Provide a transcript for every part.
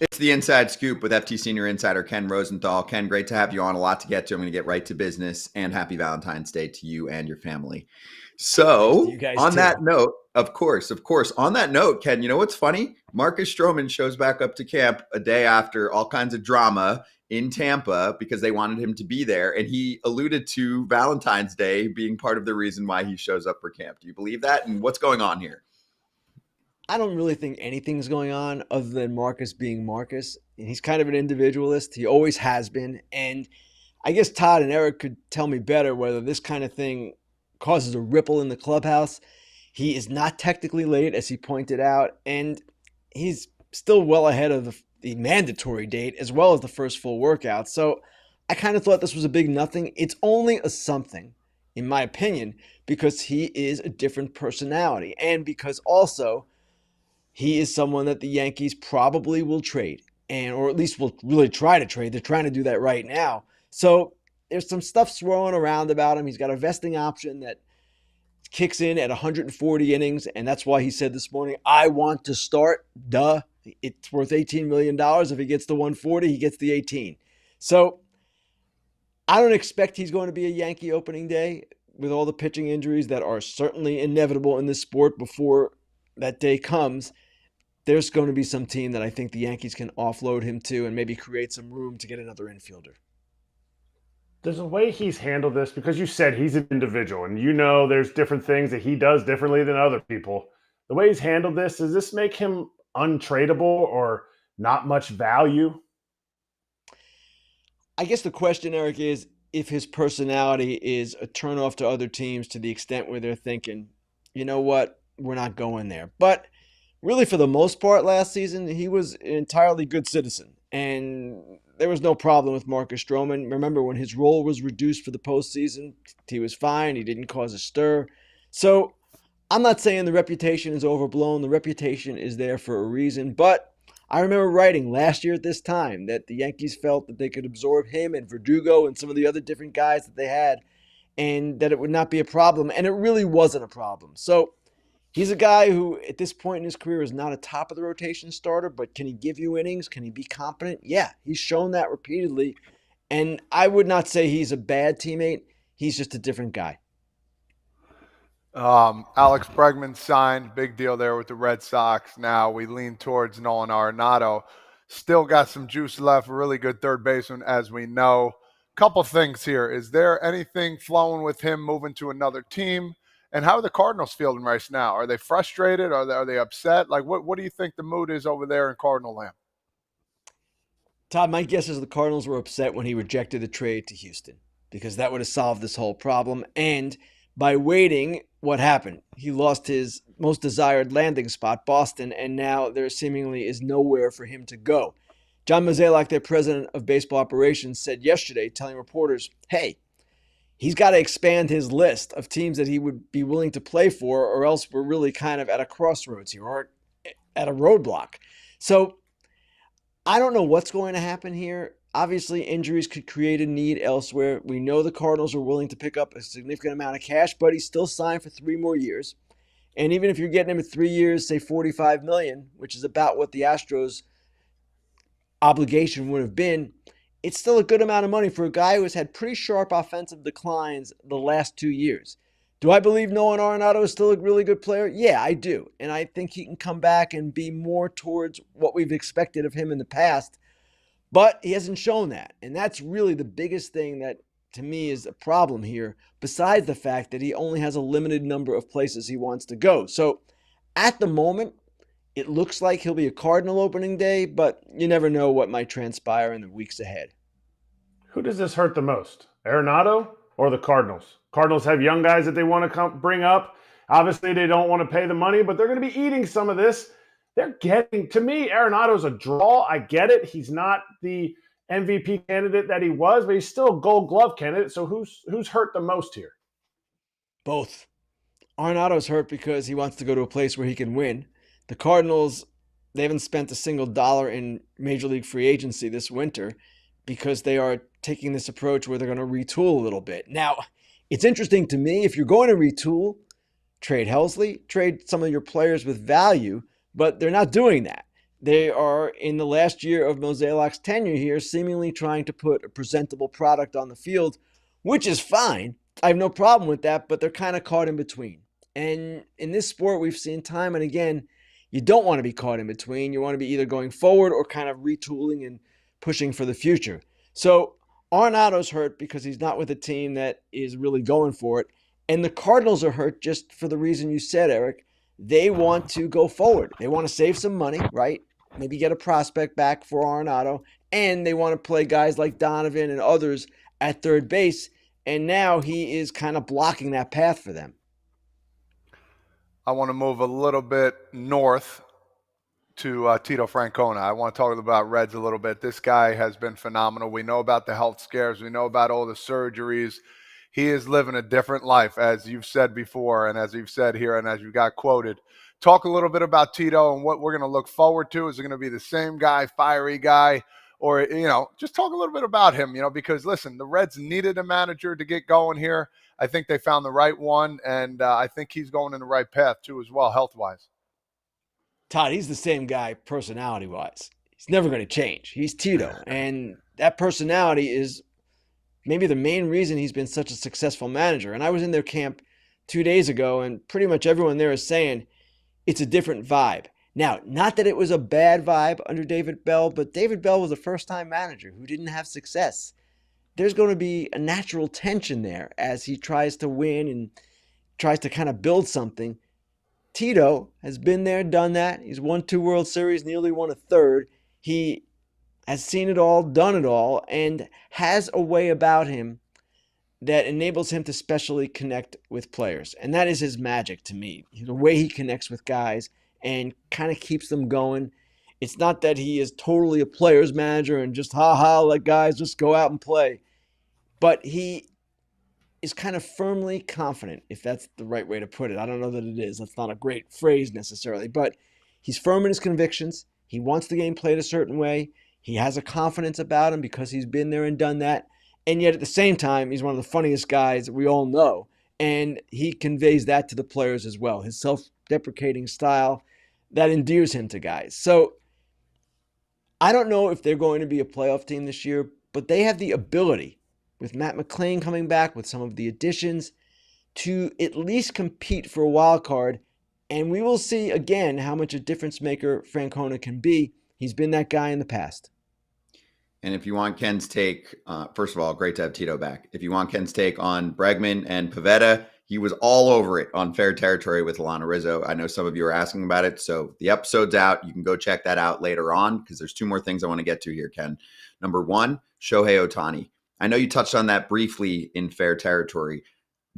It's the Inside Scoop with FT Senior Insider Ken Rosenthal. Ken, great to have you on. A lot to get to. I'm going to get right to business, and happy Valentine's Day to you and your family. Thanks to you So, guys on too. that note, of course, on that note, Ken, you know what's funny? Marcus Stroman shows back up to camp a day after all kinds of drama in Tampa because they wanted him to be there. And he alluded to Valentine's Day being part of the reason why he shows up for camp. Do you believe that? And what's going on here? I don't really think anything's going on other than Marcus being Marcus. And he's kind of an individualist. He always has been. And I guess Todd and Erik could tell me better whether this kind of thing causes a ripple in the clubhouse. He is not technically late, as he pointed out, and he's still well ahead of the mandatory date as well as the first full workout. So I kind of thought this was a big nothing. It's only a something, in my opinion, because he is a different personality and because also he is someone that the Yankees probably will trade, and or at least will really try to trade. They're trying to do that right now. So there's some stuff swirling around about him. He's got a vesting option that kicks in at 140 innings, and that's why he said this morning, I want to start. Duh. It's worth $18 million. If he gets the 140, he gets the 18. So I don't expect he's going to be a Yankee opening day with all the pitching injuries that are certainly inevitable in this sport before that day comes. There's going to be some team that I think the Yankees can offload him to and maybe create some room to get another infielder. There's a way he's handled this because you said he's an individual and you know there's different things that he does differently than other people. The way he's handled this, does this make him untradeable or not much value? I guess the question, Erik, is if his personality is a turnoff to other teams to the extent where they're thinking, you know what, we're not going there. But really, for the most part last season, he was an entirely good citizen. And there was no problem with Marcus Stroman. Remember, when his role was reduced for the postseason, he was fine. He didn't cause a stir. So I'm not saying the reputation is overblown. The reputation is there for a reason. But I remember writing last year at this time that the Yankees felt that they could absorb him and Verdugo and some of the other different guys that they had, and that it would not be a problem. And it really wasn't a problem. So he's a guy who, at this point in his career, is not a top-of-the-rotation starter, but can he give you innings? Can he be competent? Yeah, he's shown that repeatedly. And I would not say he's a bad teammate. He's just a different guy. Alex Bregman signed. Big deal there with the Red Sox. Now we lean towards Nolan Arenado. Still got some juice left. Really good third baseman, as we know. Couple things here. Is there anything flowing with him moving to another team? And how are the Cardinals feeling right now? Are they frustrated? Are they upset? Like, what do you think the mood is over there in Cardinal land? Todd, my guess is the Cardinals were upset when he rejected the trade to Houston because that would have solved this whole problem. And by waiting, what happened? He lost his most desired landing spot, Boston, and now there seemingly is nowhere for him to go. John Mozeliak, their president of baseball operations, said yesterday, telling reporters, hey, he's got to expand his list of teams that he would be willing to play for, or else we're really kind of at a crossroads here or at a roadblock. So I don't know what's going to happen here. Obviously, injuries could create a need elsewhere. We know the Cardinals are willing to pick up a significant amount of cash, but he's still signed for 3 more years. And even if you're getting him at 3 years, say $45 million, which is about what the Astros' obligation would have been, it's still a good amount of money for a guy who has had pretty sharp offensive declines the last 2 years. Do I believe Nolan Arenado is still a really good player? Yeah, I do. And I think he can come back and be more towards what we've expected of him in the past. But he hasn't shown that. And that's really the biggest thing that, to me, is a problem here, besides the fact that he only has a limited number of places he wants to go. So at the moment, it looks like he'll be a Cardinal opening day, but you never know what might transpire in the weeks ahead. Who does this hurt the most, Arenado or the Cardinals? Cardinals have young guys that they want to bring up. Obviously, they don't want to pay the money, but they're going to be eating some of this. They're getting, to me, Arenado's a draw. I get it. He's not the MVP candidate that he was, but he's still a Gold Glove candidate. So who's hurt the most here? Both. Arenado's hurt because he wants to go to a place where he can win. The Cardinals, they haven't spent a single dollar in Major League free agency this winter because they are taking this approach where they're going to retool a little bit. Now, it's interesting to me, if you're going to retool, trade Helsley, trade some of your players with value, but they're not doing that. they are in the last year of Mozeliak's tenure here, seemingly trying to put a presentable product on the field, which is fine. I have no problem with that, but they're kind of caught in between. And in this sport, we've seen time and again, you don't want to be caught in between. You want to be either going forward or kind of retooling and pushing for the future. So Arenado's hurt because he's not with a team that is really going for it. And the Cardinals are hurt just for the reason you said, Erik. They want to go forward. They want to save some money, right? Maybe get a prospect back for Arenado. And they want to play guys like Donovan and others at third base. And now he is kind of blocking that path for them. I want to move a little bit north to Tito Francona. I want to talk about Reds a little bit. This guy has been phenomenal. We know about the health scares. We know about all the surgeries. He is living a different life, as you've said before, and as you've said here, and as you got quoted. Talk a little bit about Tito and what we're going to look forward to. Is it going to be the same guy, fiery guy, or, just talk a little bit about him, because, listen, the Reds needed a manager to get going here. I think they found the right one, and I think he's going in the right path, too, as well, health-wise. Todd, he's the same guy personality-wise. He's never going to change. He's Tito, and that personality is maybe the main reason he's been such a successful manager. And I was in their camp 2 days ago, and pretty much everyone there is saying it's a different vibe. Now, not that it was a bad vibe under David Bell, but David Bell was a first-time manager who didn't have success. There's going to be a natural tension there as he tries to win and tries to kind of build something. Tito has been there, done that. He's won 2 World Series, nearly won a third. He has seen it all, done it all, and has a way about him that enables him to specially connect with players. And that is his magic to me. The way he connects with guys and kind of keeps them going. It's not that he is totally a player's manager and just let guys just go out and play. But he is kind of firmly confident, if that's the right way to put it. I don't know that it is. That's not a great phrase necessarily. But he's firm in his convictions. He wants the game played a certain way. He has a confidence about him because he's been there and done that. And yet at the same time, he's one of the funniest guys we all know. And he conveys that to the players as well. His self-deprecating style, that endears him to guys. So I don't know if they're going to be a playoff team this year, but they have the ability, with Matt McClain coming back, with some of the additions, to at least compete for a wild card. And we will see again how much a difference maker Francona can be. He's been that guy in the past. And if you want Ken's take, first of all, great to have Tito back. If you want Ken's take on Bregman and Pivetta, he was all over it on Fair Territory with Alana Rizzo. I know some of you are asking about it, so the episode's out. You can go check that out later on because there's 2 more things I want to get to here, Ken. Number 1, Shohei Ohtani. I know you touched on that briefly in Fair Territory.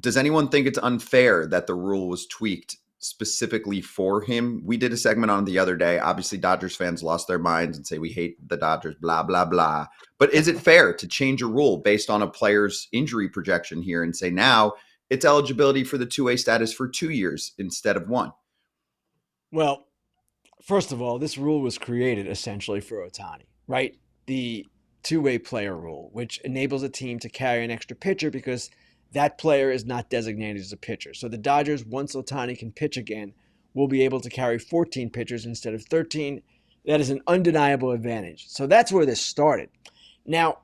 Does anyone think it's unfair that the rule was tweaked specifically for him? We did a segment on the other day. Obviously, Dodgers fans lost their minds and say we hate the Dodgers, blah, blah, blah. But is it fair to change a rule based on a player's injury projection here and say now it's eligibility for the 2A status for 2 years instead of 1? Well, first of all, this rule was created essentially for Ohtani, right? The 2-way player rule, which enables a team to carry an extra pitcher because that player is not designated as a pitcher. So the Dodgers, once Ohtani can pitch again, will be able to carry 14 pitchers instead of 13. That is an undeniable advantage. So that's where this started. Now,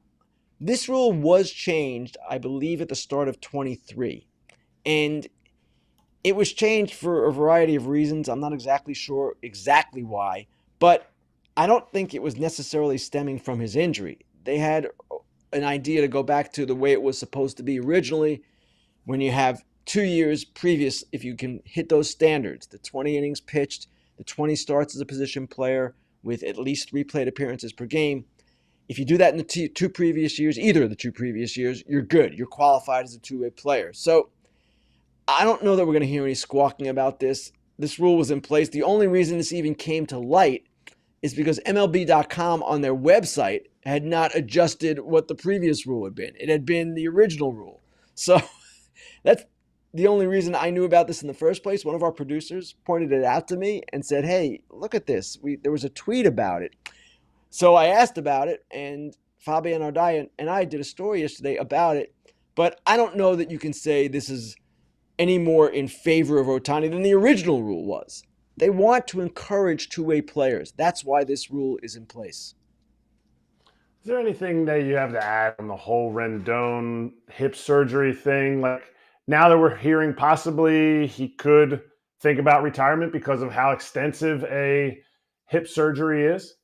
this rule was changed, I believe, at the start of 23. And it was changed for a variety of reasons. I'm not exactly sure exactly why, but I don't think it was necessarily stemming from his injury. They had an idea to go back to the way it was supposed to be originally when you have 2 years previous, if you can hit those standards, the 20 innings pitched, the 20 starts as a position player with at least 3 plate appearances per game. If you do that in the 2 previous years, either of the 2 previous years, you're good. You're qualified as a 2-way player. So I don't know that we're going to hear any squawking about this. This rule was in place. The only reason this even came to light is because MLB.com on their website had not adjusted what the previous rule had been. It had been the original rule. So that's the only reason I knew about this in the first place. One of our producers pointed it out to me and said, hey, look at this. There was a tweet about it. So I asked about it, and Fabian Ardaya and I did a story yesterday about it. But I don't know that you can say this is any more in favor of Ohtani than the original rule was. They want to encourage two-way players. That's why this rule is in place. Is there anything that you have to add on the whole Rendon hip surgery thing? Like, now that we're hearing possibly he could think about retirement because of how extensive a hip surgery is?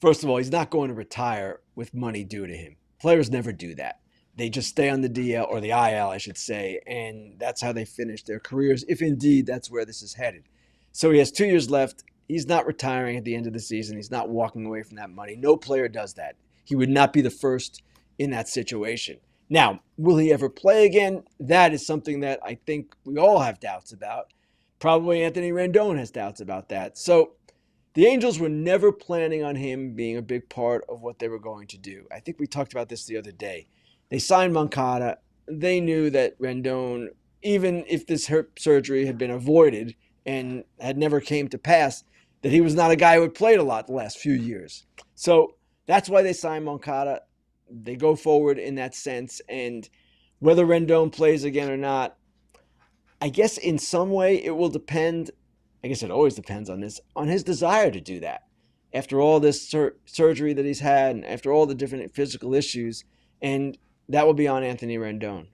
First of all, he's not going to retire with money due to him. Players never do that. They just stay on the DL, or the IL, I should say, and that's how they finish their careers, if indeed that's where this is headed. So he has 2 years left. He's not retiring at the end of the season. He's not walking away from that money. No player does that. He would not be the first in that situation. Now, will he ever play again? That is something that I think we all have doubts about. Probably Anthony Rendon has doubts about that. So the Angels were never planning on him being a big part of what they were going to do. I think we talked about this the other day. They signed Moncada. They knew that Rendon, even if this hip surgery had been avoided and had never came to pass, that he was not a guy who had played a lot the last few years. So that's why they signed Moncada. They go forward in that sense. And whether Rendon plays again or not, I guess in some way it will depend. I guess it always depends on this, on his desire to do that. After all this surgery that he's had and after all the different physical issues, and that will be on Anthony Rendon.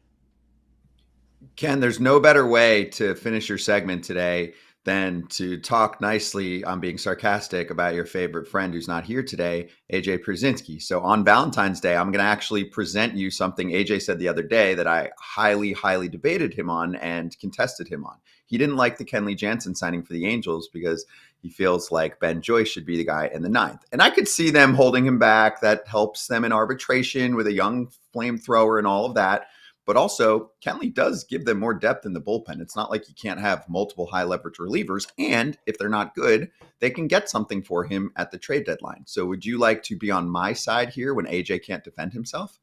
Ken, there's no better way to finish your segment today than to talk nicely on being sarcastic about your favorite friend who's not here today, AJ Pierzynski. So on Valentine's Day, I'm going to actually present you something AJ said the other day that I highly, highly debated him on and contested him on. He didn't like the Kenley Jansen signing for the Angels because he feels like Ben Joyce should be the guy in the ninth. And I could see them holding him back. That helps them in arbitration with a young flamethrower and all of that. But also, Kenley does give them more depth in the bullpen. It's not like you can't have multiple high leverage relievers. And if they're not good, they can get something for him at the trade deadline. So would you like to be on my side here when AJ can't defend himself?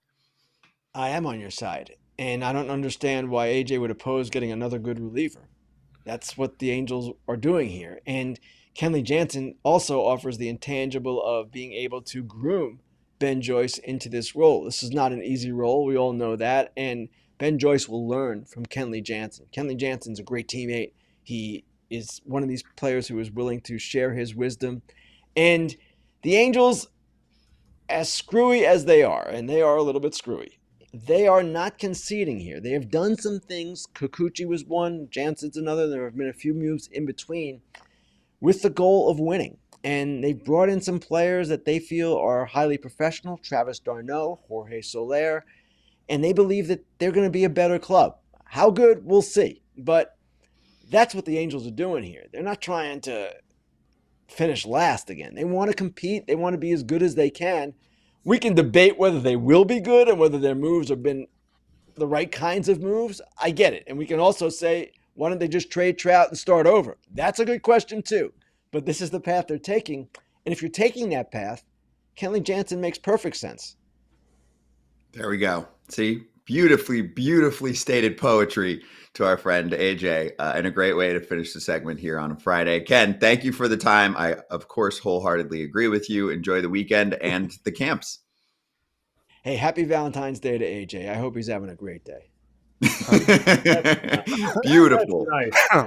I am on your side. And I don't understand why AJ would oppose getting another good reliever. That's what the Angels are doing here. And Kenley Jansen also offers the intangible of being able to groom Ben Joyce into this role. This is not an easy role. We all know that. And Ben Joyce will learn from Kenley Jansen. Kenley Jansen's a great teammate. He is one of these players who is willing to share his wisdom. And the Angels, as screwy as they are, and they are a little bit screwy, they are not conceding here. They have done some things. Kikuchi was one, Jansen's another. There have been a few moves in between with the goal of winning. And they've brought in some players that they feel are highly professional, Travis d'Arnaud, Jorge Soler, and they believe that they're going to be a better club. How good, we'll see. But that's what the Angels are doing here. They're not trying to finish last again. They want to compete. They want to be as good as they can. We can debate whether they will be good and whether their moves have been the right kinds of moves. I get it. And we can also say, why don't they just trade Trout and start over? That's a good question too. But this is the path they're taking. And if you're taking that path, Kenley Jansen makes perfect sense. There we go. See, beautifully, beautifully stated poetry to our friend AJ, and a great way to finish the segment here on a Friday. Ken, thank you for the time. I, of course, wholeheartedly agree with you. Enjoy the weekend and the camps. Hey, happy Valentine's Day to AJ. I hope he's having a great day. Beautiful. That's nice.